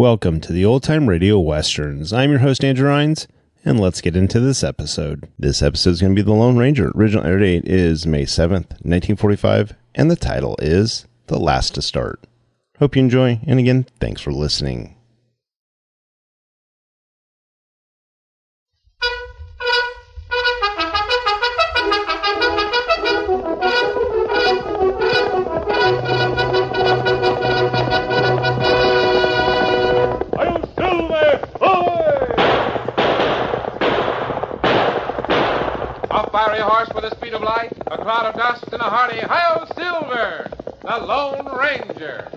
Welcome to the Old Time Radio Westerns. I'm your host, Andrew Rhynes, and let's get into this episode. This episode is going to be The Lone Ranger. Original air date is May 7th, 1945, and the title is The Last to Start. Hope you enjoy, and again, thanks for listening. Fiery horse with the speed of light, a cloud of dust, and a hearty "Hi-Yo, Silver!" The Lone Ranger.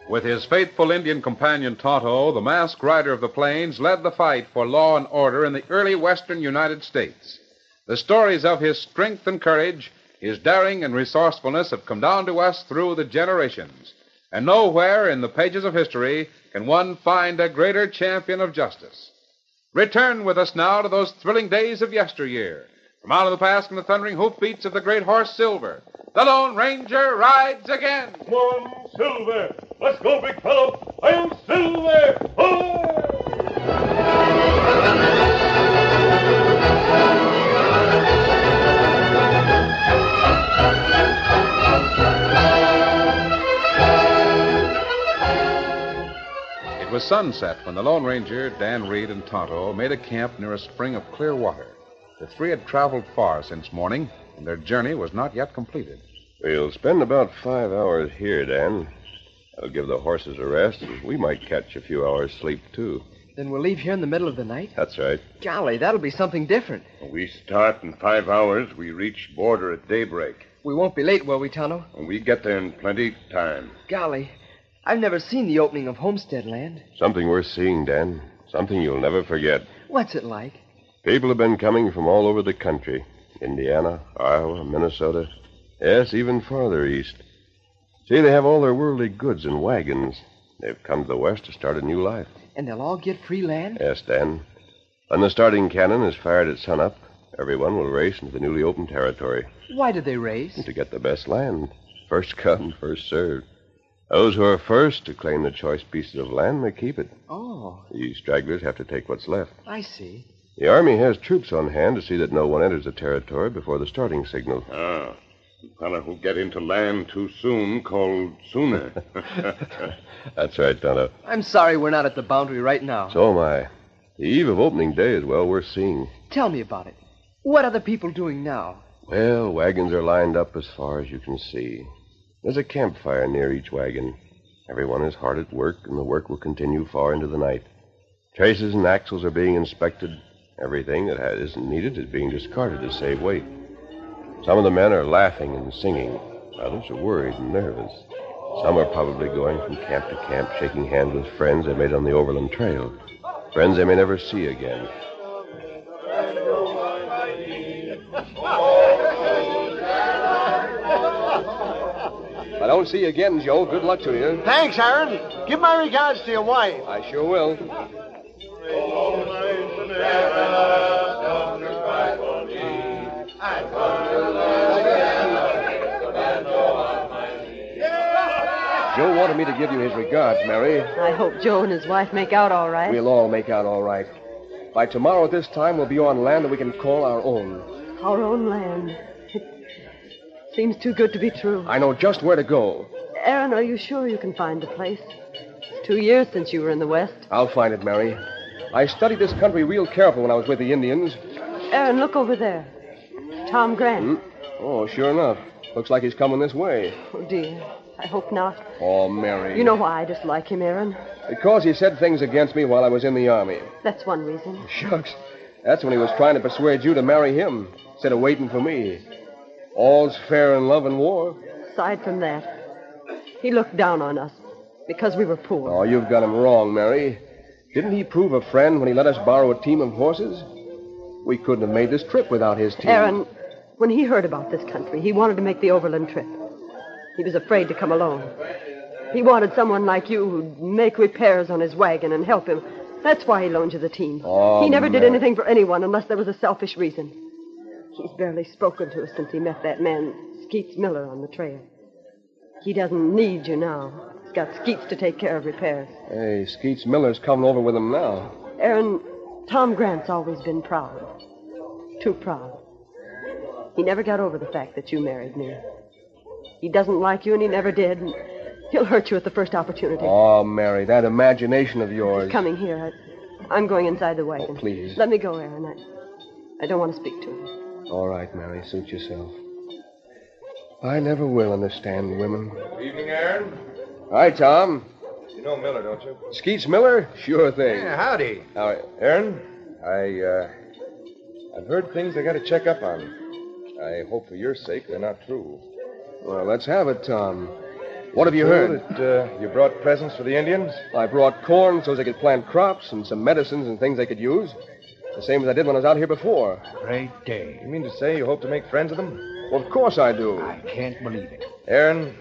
With his faithful Indian companion Tonto, the masked rider of the plains led the fight for law and order in the early western United States. The stories of his strength and courage, his daring and resourcefulness have come down to us through the generations. And nowhere in the pages of history can one find a greater champion of justice. Return with us now to those thrilling days of yesteryear. From out of the past come the thundering hoofbeats of the great horse Silver. The Lone Ranger rides again. Come on, Silver. Let's go, big fellow. I'm Silver. It was sunset when the Lone Ranger, Dan Reed, and Tonto made a camp near a spring of clear water. The three had traveled far since morning, and their journey was not yet completed. We'll spend about 5 hours here, Dan. That'll give the horses a rest, and we might catch a few hours' sleep, too. Then we'll leave here in the middle of the night? That's right. Golly, that'll be something different. We start in 5 hours. We reach border at daybreak. We won't be late, will we, Tonto? And we get there in plenty time. Golly, I've never seen the opening of Homestead Land. Something worth seeing, Dan. Something you'll never forget. What's it like? People have been coming from all over the country. Indiana, Iowa, Minnesota. Yes, even farther east. See, they have all their worldly goods in wagons. They've come to the west to start a new life. And they'll all get free land? Yes, Dan. When the starting cannon is fired at sunup, everyone will race into the newly opened territory. Why do they race? To get the best land. First come, first served. Those who are first to claim the choice pieces of land may keep it. Oh. The stragglers have to take what's left. I see. The Army has troops on hand to see that no one enters the territory before the starting signal. Ah, the fellow who get into land too soon called sooner. That's right, Tonto. I'm sorry we're not at the boundary right now. So am I. The eve of opening day is well worth seeing. Tell me about it. What are the people doing now? Well, wagons are lined up as far as you can see. There's a campfire near each wagon. Everyone is hard at work, and the work will continue far into the night. Traces and axles are being inspected. Everything that isn't needed is being discarded to save weight. Some of the men are laughing and singing. Others are worried and nervous. Some are probably going from camp to camp, shaking hands with friends they made on the Overland Trail. Friends they may never see again. don't see you again, Joe, good luck to you. Thanks, Aaron. Give my regards to your wife. I sure will. Joe wanted me to give you his regards, Mary. I hope Joe and his wife make out all right. We'll all make out all right. By tomorrow at this time, we'll be on land that we can call our own. Our own land. It seems too good to be true. I know just where to go. Aaron, are you sure you can find the place? It's 2 years since you were in the West. I'll find it, Mary. I studied this country real careful when I was with the Indians. Aaron, look over there. Tom Grant. Oh, sure enough. Looks like he's coming this way. Oh, dear. I hope not. Oh, Mary. You know why I dislike him, Aaron? Because he said things against me while I was in the Army. That's one reason. Shucks. That's when he was trying to persuade you to marry him, instead of waiting for me. All's fair in love and war. Aside from that, he looked down on us because we were poor. Oh, you've got him wrong, Mary. Didn't he prove a friend when he let us borrow a team of horses? We couldn't have made this trip without his team. Aaron, when he heard about this country, he wanted to make the overland trip. He was afraid to come alone. He wanted someone like you who'd make repairs on his wagon and help him. That's why he loaned you the team. Oh, he never did Mary. anything for anyone unless there was a selfish reason. He's barely spoken to us since he met that man, Skeets Miller, on the trail. He doesn't need you now. He's got Skeets to take care of repairs. Hey, Skeets Miller's coming over with him now. Aaron, Tom Grant's always been proud. Too proud. He never got over the fact that you married me. He doesn't like you, and he never did. And he'll hurt you at the first opportunity. Oh, Mary, that imagination of yours. He's coming here. I'm going inside the wagon. Oh, please. Let me go, Aaron. I don't want to speak to him. All right, Mary, suit yourself. I never will understand women. Good evening, Aaron. Hi, Tom. You know Miller, don't you? Skeets Miller? Sure thing. Yeah, howdy. Now, Aaron, I've heard things I got to check up on. I hope for your sake they're not true. well, let's have it, Tom. What have you heard? That you brought presents for the Indians? I brought corn so they could plant crops and some medicines and things they could use. The same as I did when I was out here before. Great day. You mean to say you hope to make friends with them? Well, of course I do. I can't believe it. Aaron,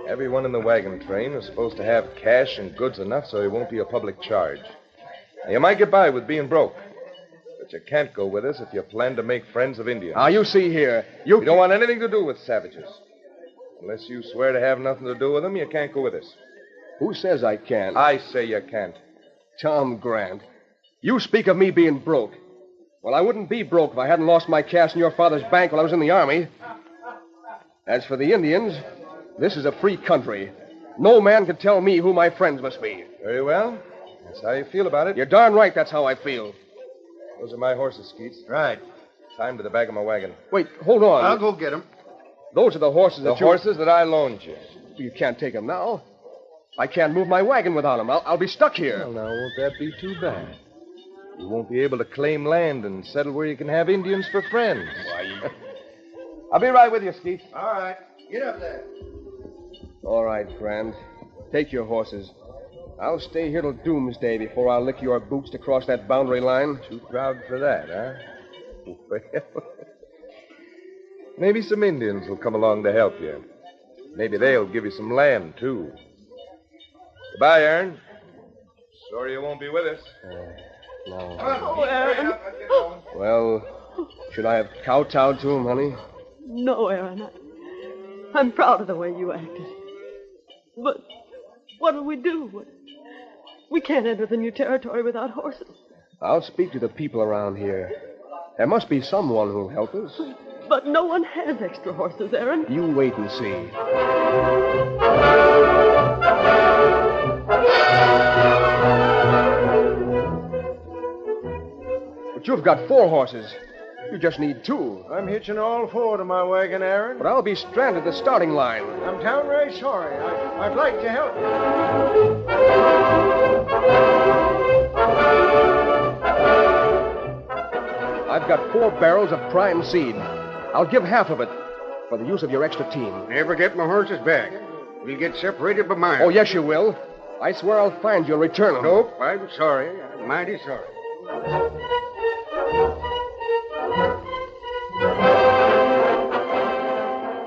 everyone in the wagon train is supposed to have cash and goods enough so it won't be a public charge. Now, you might get by with being broke, but you can't go with us if you plan to make friends of Indians. Now, you see here. You don't want anything to do with savages. Unless you swear to have nothing to do with them, you can't go with us. Who says I can't? I say you can't. Tom Grant. You speak of me being broke. Well, I wouldn't be broke if I hadn't lost my cash in your father's bank while I was in the Army. As for the Indians, this is a free country. No man can tell me who my friends must be. Very well. That's how you feel about it. You're darn right that's how I feel. Those are my horses, Skeets. Right. Time to the back of my wagon. Wait, hold on. I'll go get him. Those are the horses The that horses that I loaned you. You can't take them now. I can't move my wagon without them. I'll be stuck here. Well, now, won't that be too bad? You won't be able to claim land and settle where you can have Indians for friends. Why, I'll be right with you, Skeets. All right. Get up there. All right, Grant. Take your horses. I'll stay here till doomsday before I'll lick your boots to cross that boundary line. Too proud for that, huh? Well, maybe some Indians will come along to help you. Maybe they'll give you some land, too. Goodbye, Aaron. Sorry you won't be with us. No. Oh, Aaron. Well, should I have kowtowed to him, honey? No, Aaron. I'm proud of the way you acted. But what'll we do? We can't enter the new territory without horses. I'll speak to the people around here. There must be someone who'll help us. But no one has extra horses, Aaron. You wait and see. But you've got 4 horses. You just need 2. I'm hitching all 4 to my wagon, Aaron. But I'll be stranded at the starting line. I'm downright sorry. I'd like to help you. I've got 4 barrels of prime seed. I'll give half of it for the use of your extra team. Never get my horses back. We'll get separated by miles. Oh, yes, you will. I swear I'll find you and return them. Nope, I'm sorry. I'm mighty sorry.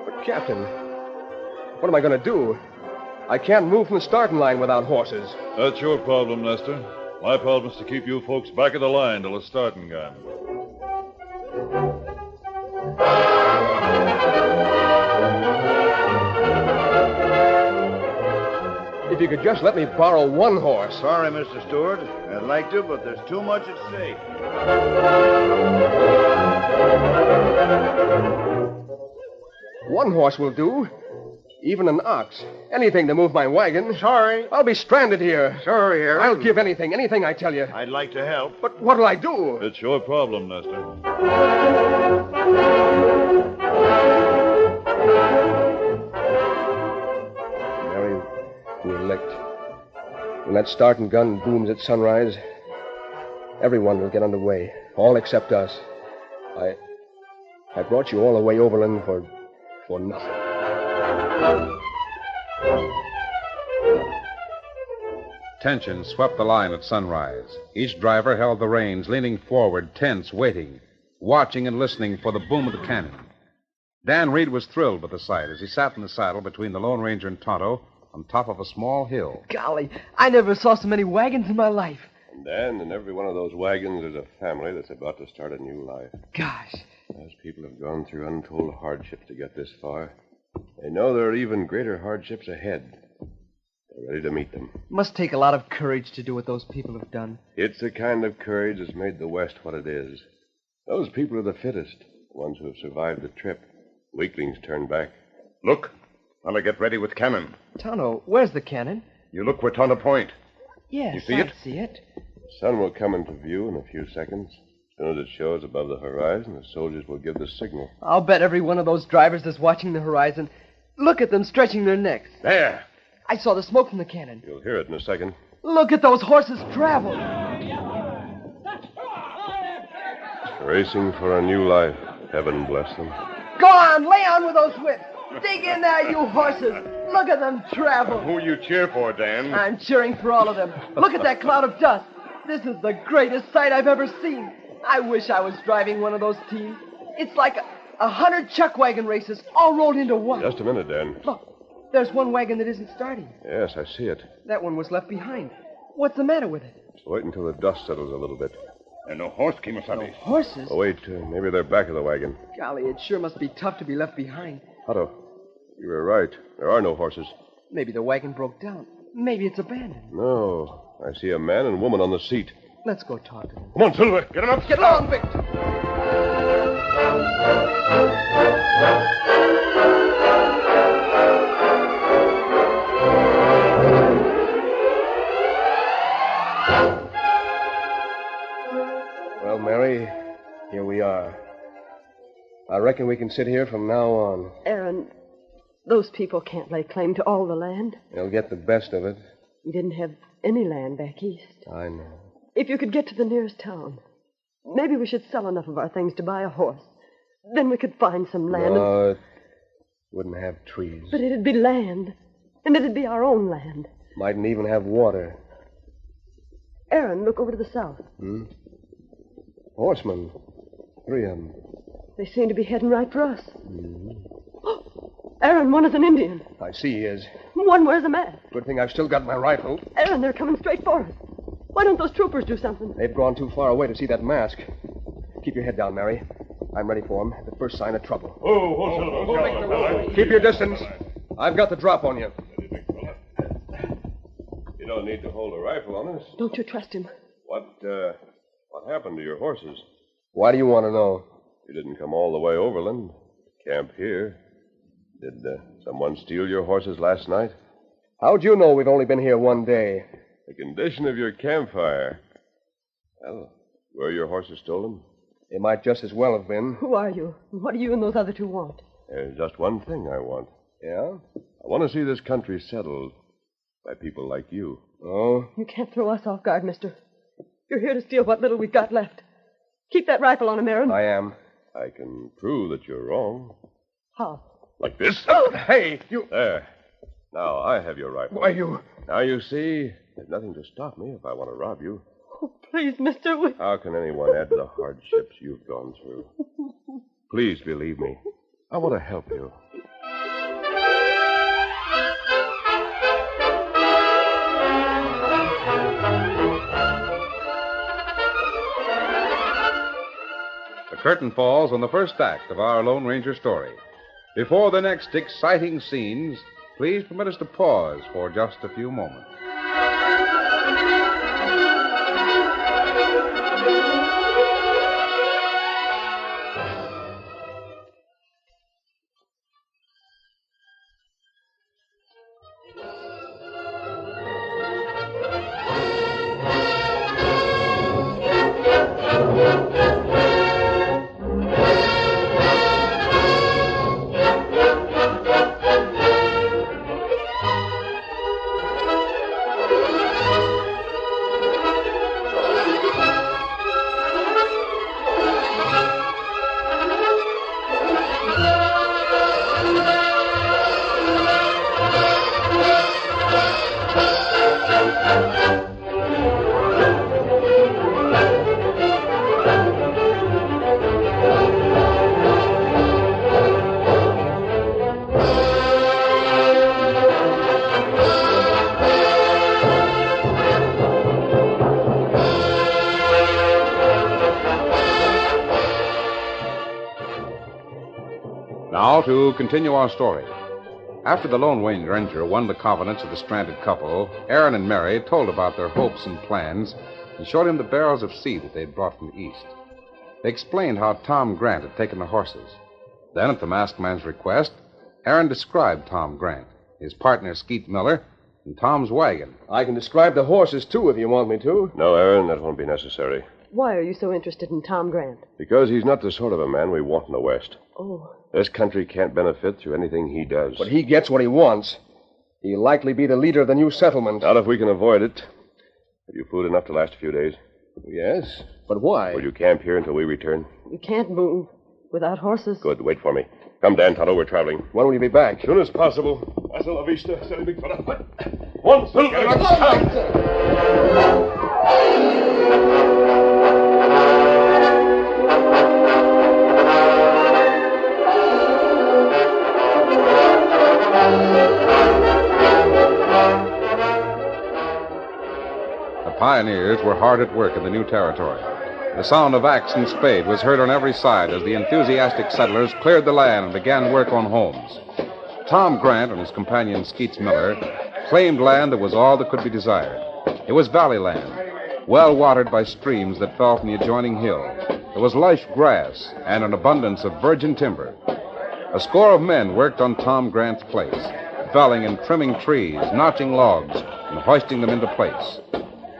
But, Captain, What am I going to do? I can't move from the starting line without horses. That's your problem, Nestor. My problem is to keep you folks back of the line till the starting gun. If you could just let me borrow one horse. Sorry, Mr. Stewart. I'd like to, but there's too much at stake. One horse will do. Even an ox. Anything to move my wagon. Sorry. I'll be stranded here. Sorry, Aaron. I'll give anything I tell you. I'd like to help. But what'll I do? It's your problem, Nestor. Mary, we elect. When that starting gun booms at sunrise, everyone will get underway. All except us. I brought you all the way overland for nothing. Tension swept the line at sunrise. Each driver held the reins, leaning forward, tense, waiting, watching and listening for the boom of the cannon. Dan Reed was thrilled with the sight as he sat in the saddle between the Lone Ranger and Tonto on top of a small hill. Golly, I never saw so many wagons in my life. And Dan, in every one of those wagons, there's a family that's about to start a new life. Gosh. Those people have gone through untold hardships to get this far. They know there are even greater hardships ahead. They're ready to meet them. Must take a lot of courage to do what those people have done. It's the kind of courage that's made the West what it is. Those people are the fittest, the ones who have survived the trip. Weaklings turn back. Look. I'll get ready with cannon. Tonto, where's the cannon? You look where Tonto point. Yes, You see I it? see it. The sun will come into view in a few seconds. As soon as it shows above the horizon, the soldiers will give the signal. I'll bet every one of those drivers is watching the horizon. Look at them stretching their necks. There. I saw the smoke from the cannon. You'll hear it in a second. Look at those horses travel. Racing for a new life. Heaven bless them. Go on, lay on with those whips. Dig in there, you horses. Look at them travel. Who you cheer for, Dan? I'm cheering for all of them. Look at that cloud of dust. This is the greatest sight I've ever seen. I wish I was driving one of those teams. It's like 100 chuck wagon races all rolled into one. Just a minute, Dan. Look, there's one wagon that isn't starting. Yes, I see it. That one was left behind. What's the matter with it? Wait until the dust settles a little bit. And no horse, Kimasabi. Horses? Oh, wait. Maybe they're back of the wagon. Golly, it sure must be tough to be left behind. Otto, you were right. There are no horses. Maybe the wagon broke down. Maybe it's abandoned. No. I see a man and woman on the seat. Let's go talk to them. Come on, Silver. Get him up. Get along, Victor. Well, Mary, here we are. I reckon we can sit here from now on. Aaron, those people can't lay claim to all the land. They'll get the best of it. We didn't have any land back east. I know. If you could get to the nearest town, maybe we should sell enough of our things to buy a horse. Then we could find some land. No, it wouldn't have trees. But it'd be land. And it'd be our own land. Mightn't even have water. Aaron, look over to the south. Horsemen. 3 of them. They seem to be heading right for us. Aaron, one is an Indian. I see he is. One wears a mask. Good thing I've still got my rifle. Aaron, they're coming straight for us. Why don't those troopers do something? They've gone too far away to see that mask. Keep your head down, Mary. I'm ready for them at the first sign of trouble. Keep your distance. I've got the drop on you. You don't need to hold a rifle on us. Don't you trust him? What happened to your horses? Why do you want to know? You didn't come all the way overland. Camp here. Did someone steal your horses last night? How'd you know we've only been here one day? The condition of your campfire. Well, were your horses stolen? They might just as well have been. Who are you? What do you and those other two want? There's just one thing I want. Yeah? I want to see this country settled by people like you. Oh? You can't throw us off guard, mister. You're here to steal what little we've got left. Keep that rifle on him, Aaron. I am. I can prove that you're wrong. How? Like this? Oh, hey, you... There. Now I have your rifle. Why, you... Now you see, there's nothing to stop me if I want to rob you. Oh, please, mister. How can anyone add to the hardships you've gone through? Please believe me. I want to help you. curtain falls on the first act of our Lone Ranger story. Before the next exciting scenes, please permit us to pause for just a few moments. Now to continue our story. After the Lone Ranger won the confidence of the stranded couple, Aaron and Mary told about their hopes and plans and showed him the barrels of seed that they'd brought from the east. They explained how Tom Grant had taken the horses. Then, at the masked man's request, Aaron described Tom Grant, his partner Skeet Miller, and Tom's wagon. I can describe the horses, too, if you want me to. No, Aaron, that won't be necessary. Why are you so interested in Tom Grant? Because he's not the sort of a man we want in the West. Oh. This country can't benefit through anything he does. But he gets what he wants. He'll likely be the leader of the new settlement. Not if we can avoid it. Have you food enough to last a few days? Yes, but why? Will you camp here until we return? You can't move without horses. Good, wait for me. Come, Dan, Tonto, we're traveling. When will you be back? As soon as possible. Hasta la vista, steady, big fella. One, two, The pioneers were hard at work in the new territory. The sound of axe and spade was heard on every side as the enthusiastic settlers cleared the land and began work on homes. Tom Grant and his companion Skeet Miller claimed land that was all that could be desired. It was valley land, well watered by streams that fell from the adjoining hill. There was lush grass and an abundance of virgin timber. A score of men worked on Tom Grant's place, felling and trimming trees, notching logs, and hoisting them into place.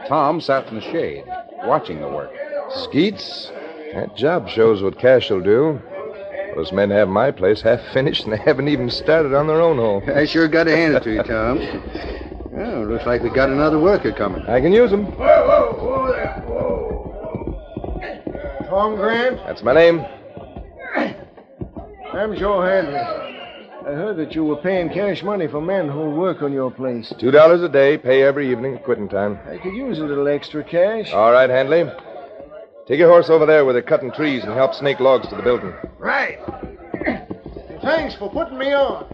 Tom sat in the shade, watching the work. Skeets, that job shows what cash will do. Those men have my place half finished, and they haven't even started on their own hole. I sure got to hand it to you, Tom. Well, looks like we got another worker coming. I can use them. Whoa there. Whoa. Tom Grant? That's my name. I'm Joe Hadley. I heard that you were paying cash money for men who work on your place. $2 a day, pay every evening at quitting time. I could use a little extra cash. All right, Handley. Take your horse over there where they're cutting trees and help snake logs to the building. Right. Thanks for putting me on.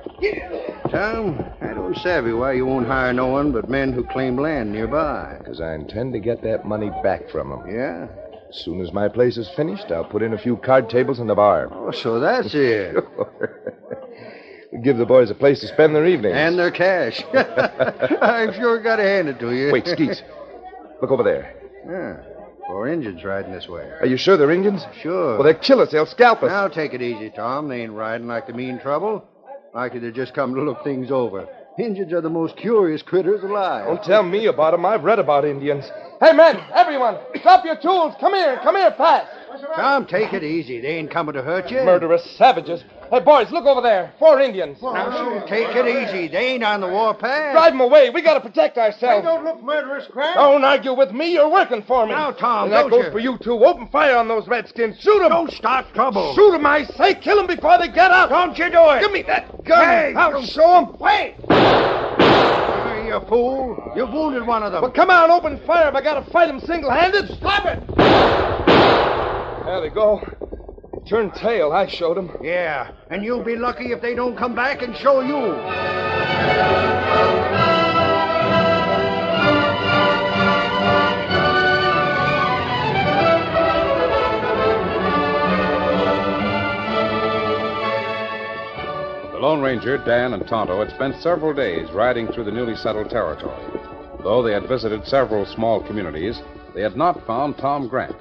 Tom, I don't savvy why you won't hire no one but men who claim land nearby. Because I intend to get that money back from them. Yeah? As soon as my place is finished, I'll put in a few card tables in the bar. Oh, so that's it. We'll give the boys a place to spend their evenings. And their cash. I've sure got to hand it to you. Wait, Skeets. Look over there. Yeah. 4 Indians riding this way. Are you sure they're Indians? Sure. Well, they'll kill us. They'll scalp us. Now, take it easy, Tom. They ain't riding like they mean trouble. Likely they just come to look things over. Indians are the most curious critters alive. Don't tell me about them. I've read about Indians. Hey, men, everyone, drop your tools. Come here fast. Tom, take it easy. They ain't coming to hurt you. Murderous savages. Hey, boys, look over there. 4 Indians. Now, take it easy. They ain't on the warpath. Drive them away. We got to protect ourselves. They don't look murderous, Grant. Don't argue with me. You're working for me. Now, Tom, and that don't goes you? for you, too. Open fire on those redskins. Shoot them. Don't start trouble. Shoot them, I say. Kill them before they get up. Don't you do it. Give me that gun. Hey, I'll show them. Wait. You fool. You wounded one of them. Well, come on, open fire if I got to fight them single-handed. Stop it. There they go. Turn tail. I showed them. Yeah, and you'll be lucky if they don't come back and show you. Lone Ranger, Dan, and Tonto had spent several days riding through the newly settled territory. Though they had visited several small communities, they had not found Tom Grant.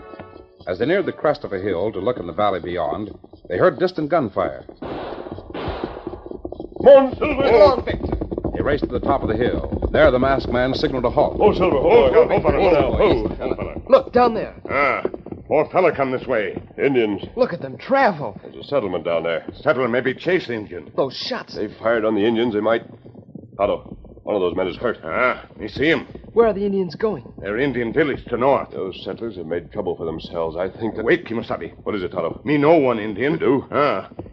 As they neared the crest of a hill to look in the valley beyond, they heard distant gunfire. Come on, Silver! Get along, Victor. They raced to the top of the hill. There, the masked man signaled a halt. Oh, Silver, hold on. Look, down there. More fella come this way. Indians. Look at them travel. There's a settlement down there. Settlement may be chase Indians. Those shots. They fired on the Indians. They might... Tonto, one of those men is hurt. Me see him. Where are the Indians going? They're Indian village to north. Those settlers have made trouble for themselves. I think that... Wait, Kimosabe. What is it, Tonto? Me know one Indian. You do?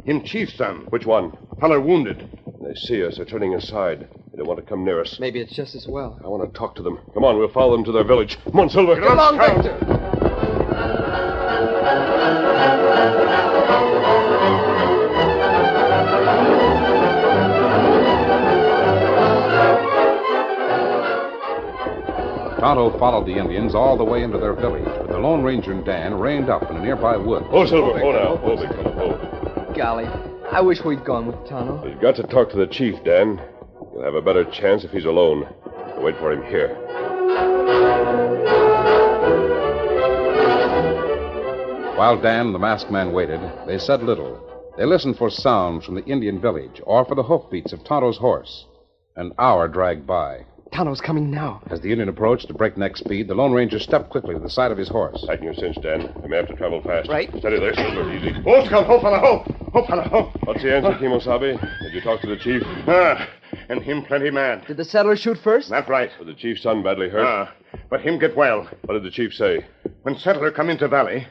Him chief's son. Which one? Feller wounded. They see us. They're turning aside. They don't want to come near us. Maybe it's just as well. I want to talk to them. Come on, we'll follow them to their village. Come on, Silver. Get along, Victor. Tonto followed the Indians all the way into their village, but the Lone Ranger and Dan reined up in a nearby wood. Oh, Silver. Oh, now. Oh, big fella. Oh. Golly, I wish we'd gone with Tonto. You've got to talk to the chief, Dan. You'll have a better chance if he's alone. We'll wait for him here. While Dan and the masked man waited, they said little. They listened for sounds from the Indian village or for the hoofbeats of Tonto's horse. An hour dragged by. Tonto's coming now. As the Indian approached at breakneck speed, the Lone Ranger stepped quickly to the side of his horse. Tighten your cinch, Dan. We may have to travel fast. Right. Steady there, Silver. Easy. Oh, Scout. Ho, fella, ho. Ho, fella, ho. What's the answer, Kimosabe? Did you talk to the chief? And him plenty mad. Did the settlers shoot first? That's right. Was the chief's son badly hurt? But him get well. What did the chief say? When settler come into valley,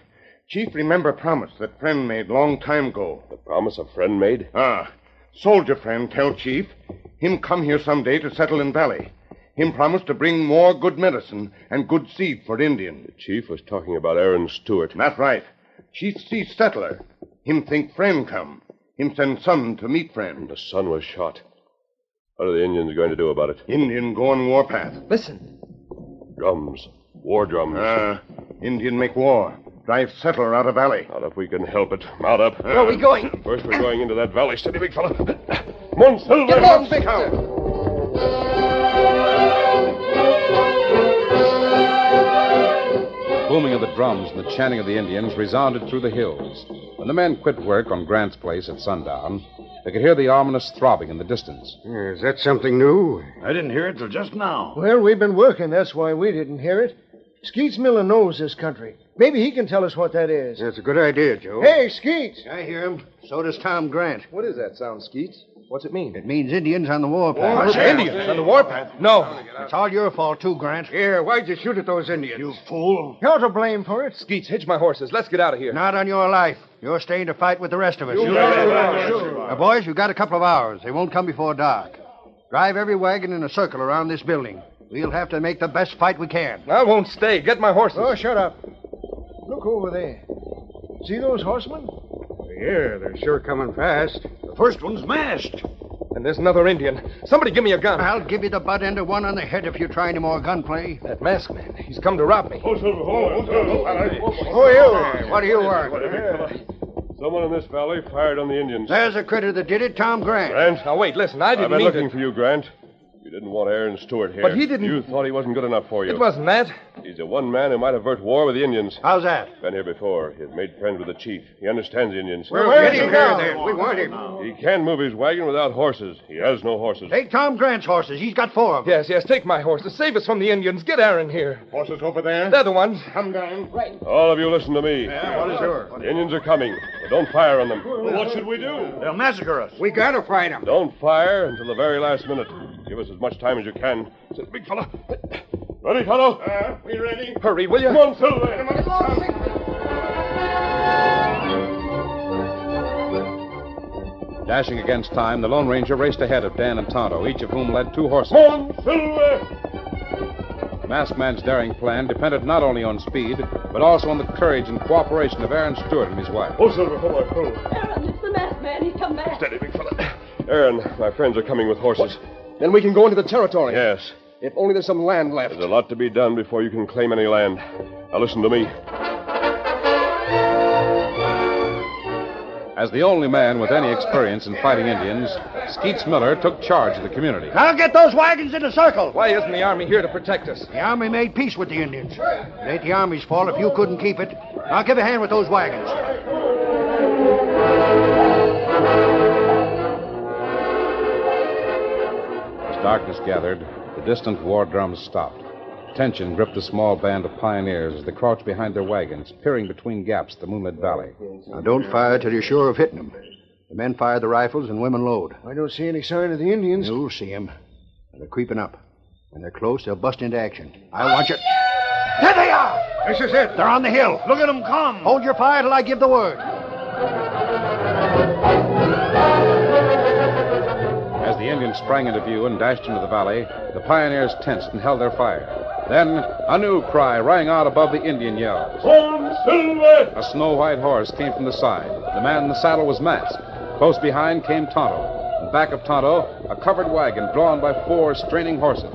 chief remember promise that friend made long time ago. The promise a friend made? Soldier friend tell chief, him come here someday to settle in valley. Him promised to bring more good medicine and good seed for Indian. The chief was talking about Aaron Stewart. That's right. Chief see settler. Him think friend come. Him send son to meet friend. The son was shot. What are the Indians going to do about it? Indian go on warpath. Listen. Drums. War drums. Indian make war. Drive settler out of valley. Not if we can help it. Mount up. Where are we going? First we're going into that valley. Steady, big fella. Come on, Silver. Get along, Victor. The booming of the drums and the chanting of the Indians resounded through the hills. When the men quit work on Grant's place at sundown, they could hear the ominous throbbing in the distance. Is that something new? I didn't hear it till just now. Well, we've been working. That's why we didn't hear it. Skeets Miller knows this country. Maybe he can tell us what that is. That's a good idea, Joe. Hey, Skeets! I hear him. So does Tom Grant. What is that sound, Skeets? What's it mean? It means Indians on the warpath. Indians on the warpath? No. It's all your fault, too, Grant. Here, why'd you shoot at those Indians? You fool. You're to blame for it. Skeets, hitch my horses. Let's get out of here. Not on your life. You're staying to fight with the rest of us. Sure. Now, boys, you've got a couple of hours. They won't come before dark. Drive every wagon in a circle around this building. We'll have to make the best fight we can. I won't stay. Get my horses. Oh, shut up. Look over there. See those horsemen? Yeah, they're sure coming fast. The first one's masked. And there's another Indian. Somebody give me a gun. I'll give you the butt end of one on the head if you try any more gunplay. That masked man. He's come to rob me. Oh, Silver. Who are you? What do you want? Someone in this valley fired on the Indians. There's a critter that did it, Tom Grant. Grant? Now, wait, listen. I I've didn't been mean looking for you, Grant. You didn't want Aaron Stewart here. But he didn't... You thought he wasn't good enough for you. It wasn't that. He's the one man who might avert war with the Indians. How's that? Been here before. He has made friends with the chief. He understands the Indians. Well, get him here, then. We want him. He can't move his wagon without horses. He has no horses. Take Tom Grant's horses. He's got 4 of them. Yes, take my horses. Save us from the Indians. Get Aaron here. Horses over there? They're the ones. Come down. Right. All of you listen to me. Yeah, what is yours? The Indians are coming. But don't fire on them. Well, what should we do? They'll massacre us. We gotta fight him. Don't fire until the very last minute. Give us as much time as you can. Sit, big fella. Ready, Tonto? We ready? Hurry, will you? Come on, Silver. Dashing against time, the Lone Ranger raced ahead of Dan and Tonto, each of whom led 2 horses. Come on, Silver. The masked man's daring plan depended not only on speed, but also on the courage and cooperation of Aaron Stewart and his wife. Oh, Silver, hold on. Hold. Aaron, it's the masked man. He's come back. Steady, big fella. Aaron, my friends are coming with horses. Then we can go into the territory. Yes. If only there's some land left. There's a lot to be done before you can claim any land. Now listen to me. As the only man with any experience in fighting Indians, Skeets Miller took charge of the community. Now get those wagons in a circle. Why isn't the Army here to protect us? The Army made peace with the Indians. It ain't the Army's fault if you couldn't keep it. Now give a hand with those wagons. As darkness gathered, the distant war drums stopped. Tension gripped the small band of pioneers as they crouched behind their wagons, peering between gaps in the moonlit valley. Now don't fire till you're sure of hitting them. The men fire the rifles and women load. I don't see any sign of the Indians. You'll see them. They're creeping up. When they're close, they'll bust into action. I want you... There they are! This is it. They're on the hill. Look at them come. Hold your fire till I give the word. As the Indians sprang into view and dashed into the valley, the pioneers tensed and held their fire. Then a new cry rang out above the Indian yells. A snow-white horse came from the side. The man in the saddle was masked. Close behind came Tonto. In back of Tonto, a covered wagon drawn by 4 straining horses.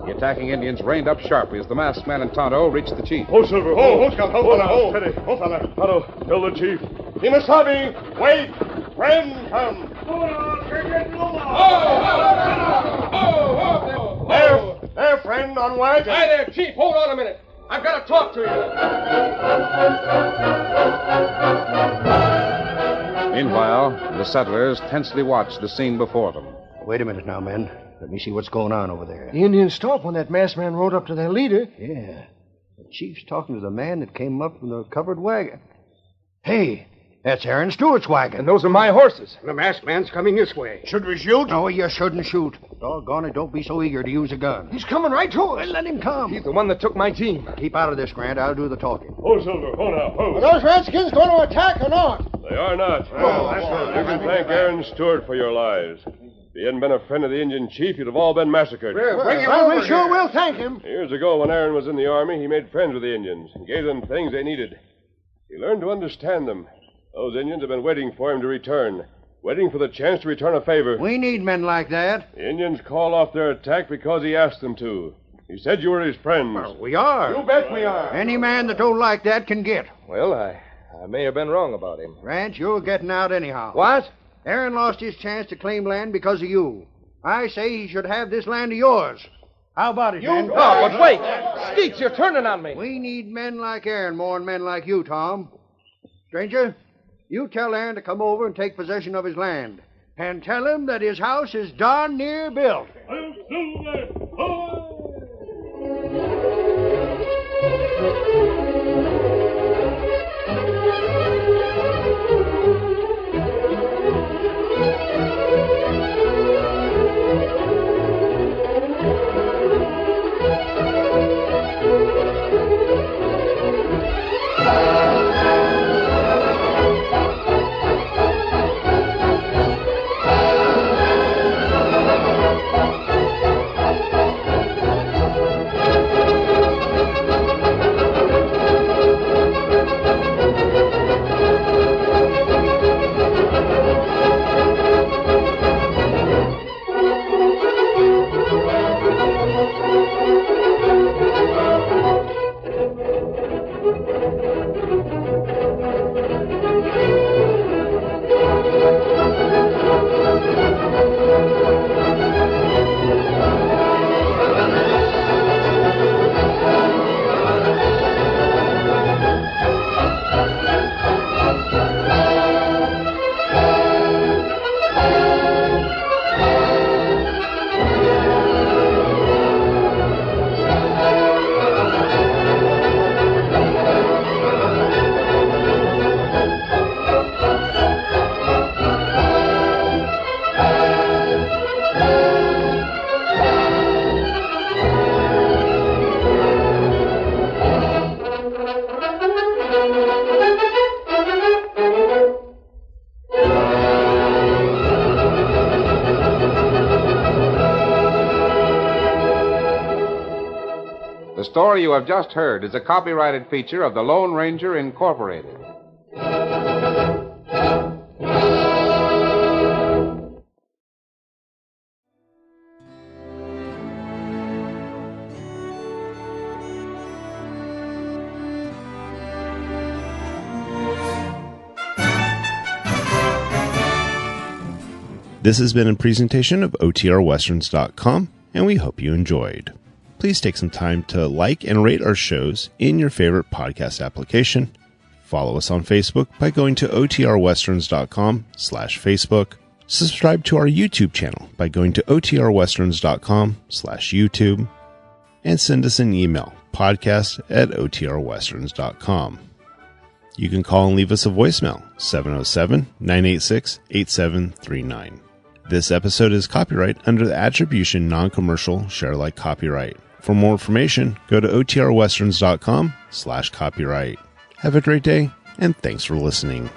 The attacking Indians reined up sharply as the masked man and Tonto reached the chief. Ho, Silver, ho, ho, Scout, ho, ho, steady, ho, fella. Tonto, tell the chief. Imasabi, wait, friend, come. There, friend, on wagon. Hi there, Chief. Hold on a minute. I've got to talk to you. Meanwhile, the settlers tensely watched the scene before them. Wait a minute now, men. Let me see what's going on over there. The Indians stopped when that masked man rode up to their leader. Yeah. The chief's talking to the man that came up from the covered wagon. Hey, that's Aaron Stewart's wagon. And those are my horses. The masked man's coming this way. Should we shoot? No, you shouldn't shoot. Doggone it, don't be so eager to use a gun. He's coming right to us. Well, let him come. He's the one that took my team. Keep out of this, Grant. I'll do the talking. Ho, Silver, ho now, ho. Are those Redskins going to attack or not? They are not. You can thank Aaron Stewart for your lives. If he hadn't been a friend of the Indian chief, you'd have all been massacred. Well, we sure will thank him. Years ago, when Aaron was in the Army, he made friends with the Indians and gave them things they needed. He learned to understand them. Those Indians have been waiting for him to return, waiting for the chance to return a favor. We need men like that. The Indians called off their attack because he asked them to. He said you were his friends. Well, we are. You bet we are. Any man that don't like that can get. Well, I may have been wrong about him. Grant, you're getting out anyhow. What? Aaron lost his chance to claim land because of you. I say he should have this land of yours. How about it, men? Oh, but wait. Skeets, you're turning on me. We need men like Aaron more than men like you, Tom. Stranger, you tell Aaron to come over and take possession of his land. And tell him that his house is darn near built. The story you have just heard is a copyrighted feature of the Lone Ranger Incorporated. This has been a presentation of OTRWesterns.com, and we hope you enjoyed. Please take some time to like and rate our shows in your favorite podcast application. Follow us on Facebook by going to OTRWesterns.com/Facebook. Subscribe to our YouTube channel by going to OTRWesterns.com/YouTube. And send us an email, podcast@OTRWesterns.com. You can call and leave us a voicemail, 707-986-8739. This episode is copyright under the Attribution Non-Commercial Share-alike copyright. For more information, go to OTRWesterns.com/copyright. Have a great day, and thanks for listening.